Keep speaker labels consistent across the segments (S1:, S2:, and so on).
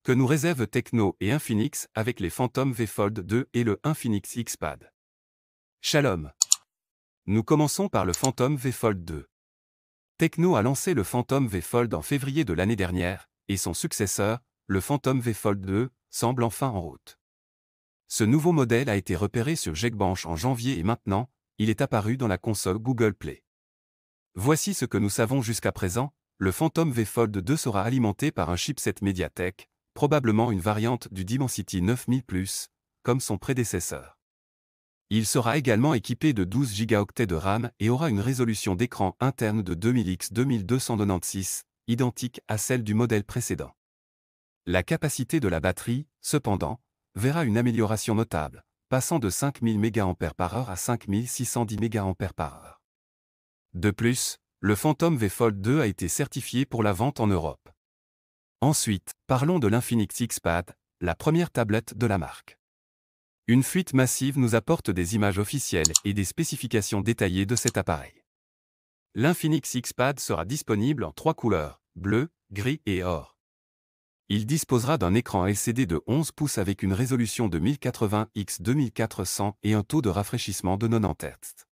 S1: Que nous réservent Tecno et Infinix avec les Phantom V Fold 2 et le Infinix X-Pad? Shalom. Nous commençons par le Phantom V Fold 2. Tecno a lancé le Phantom V Fold en février de l'année dernière, et son successeur, le Phantom V Fold 2, semble enfin en route. Ce nouveau modèle a été repéré sur Geekbench en janvier et maintenant, il est apparu dans la console Google Play. Voici ce que nous savons jusqu'à présent, le Phantom V Fold 2 sera alimenté par un chipset MediaTek, probablement une variante du Dimensity 9000+, comme son prédécesseur. Il sera également équipé de 12 Go de RAM et aura une résolution d'écran interne de 2000x2296, identique à celle du modèle précédent. La capacité de la batterie, cependant, verra une amélioration notable, passant de 5000 mAh à 5610 mAh. De plus, le Phantom V Fold 2 a été certifié pour la vente en Europe. Ensuite, parlons de l'Infinix X-Pad, la première tablette de la marque. Une fuite massive nous apporte des images officielles et des spécifications détaillées de cet appareil. L'Infinix X-Pad sera disponible en 3 couleurs, bleu, gris et or. Il disposera d'un écran LCD de 11 pouces avec une résolution de 1080x2400 et un taux de rafraîchissement de 90 Hz.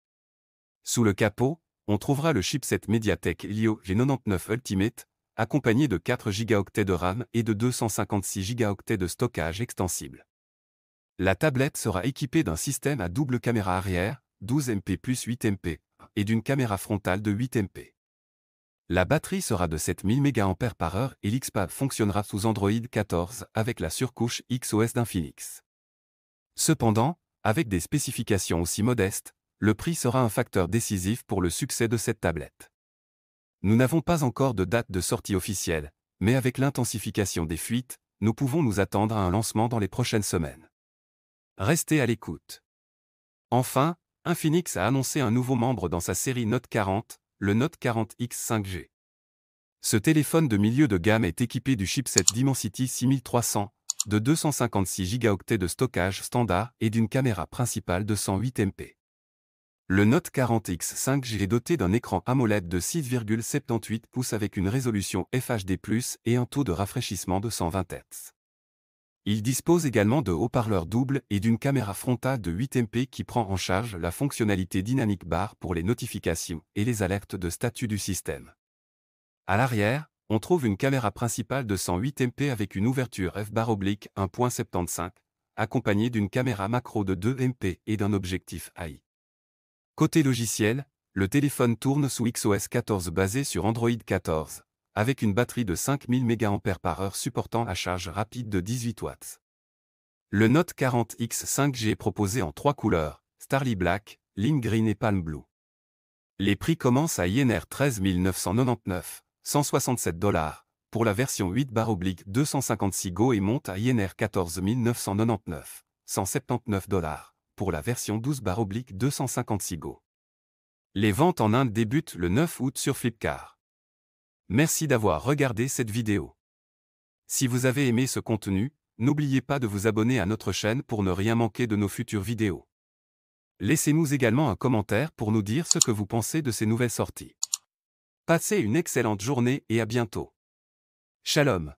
S1: Sous le capot, on trouvera le chipset MediaTek Helio G99 Ultimate, accompagné de 4 Go de RAM et de 256 Go de stockage extensible. La tablette sera équipée d'un système à double caméra arrière, 12 MP plus 8 MP, et d'une caméra frontale de 8 MP. La batterie sera de 7000 mAh et l'X-Pad fonctionnera sous Android 14 avec la surcouche XOS d'Infinix. Cependant, avec des spécifications aussi modestes, le prix sera un facteur décisif pour le succès de cette tablette. Nous n'avons pas encore de date de sortie officielle, mais avec l'intensification des fuites, nous pouvons nous attendre à un lancement dans les prochaines semaines. Restez à l'écoute. Enfin, Infinix a annoncé un nouveau membre dans sa série Note 40, le Note 40X 5G. Ce téléphone de milieu de gamme est équipé du chipset Dimensity 6300, de 256 Go de stockage standard et d'une caméra principale de 108 MP. Le Note 40X 5G est doté d'un écran AMOLED de 6,78 pouces avec une résolution FHD+, et un taux de rafraîchissement de 120 Hz. Il dispose également de haut-parleurs doubles et d'une caméra frontale de 8 MP qui prend en charge la fonctionnalité Dynamic Bar pour les notifications et les alertes de statut du système. À l'arrière, on trouve une caméra principale de 108 MP avec une ouverture f/1.75, accompagnée d'une caméra macro de 2 MP et d'un objectif AI. Côté logiciel, le téléphone tourne sous XOS 14 basé sur Android 14, avec une batterie de 5000 mAh supportant la charge rapide de 18 watts. Le Note 40X 5G est proposé en 3 couleurs, Starry Black, Lime Green et Palm Blue. Les prix commencent à INR 13 999, $167, pour la version 8/256 Go et montent à INR 14 999, $179, pour la version 12/256 Go. Les ventes en Inde débutent le 9 août sur Flipkart. Merci d'avoir regardé cette vidéo. Si vous avez aimé ce contenu, n'oubliez pas de vous abonner à notre chaîne pour ne rien manquer de nos futures vidéos. Laissez-nous également un commentaire pour nous dire ce que vous pensez de ces nouvelles sorties. Passez une excellente journée et à bientôt. Shalom.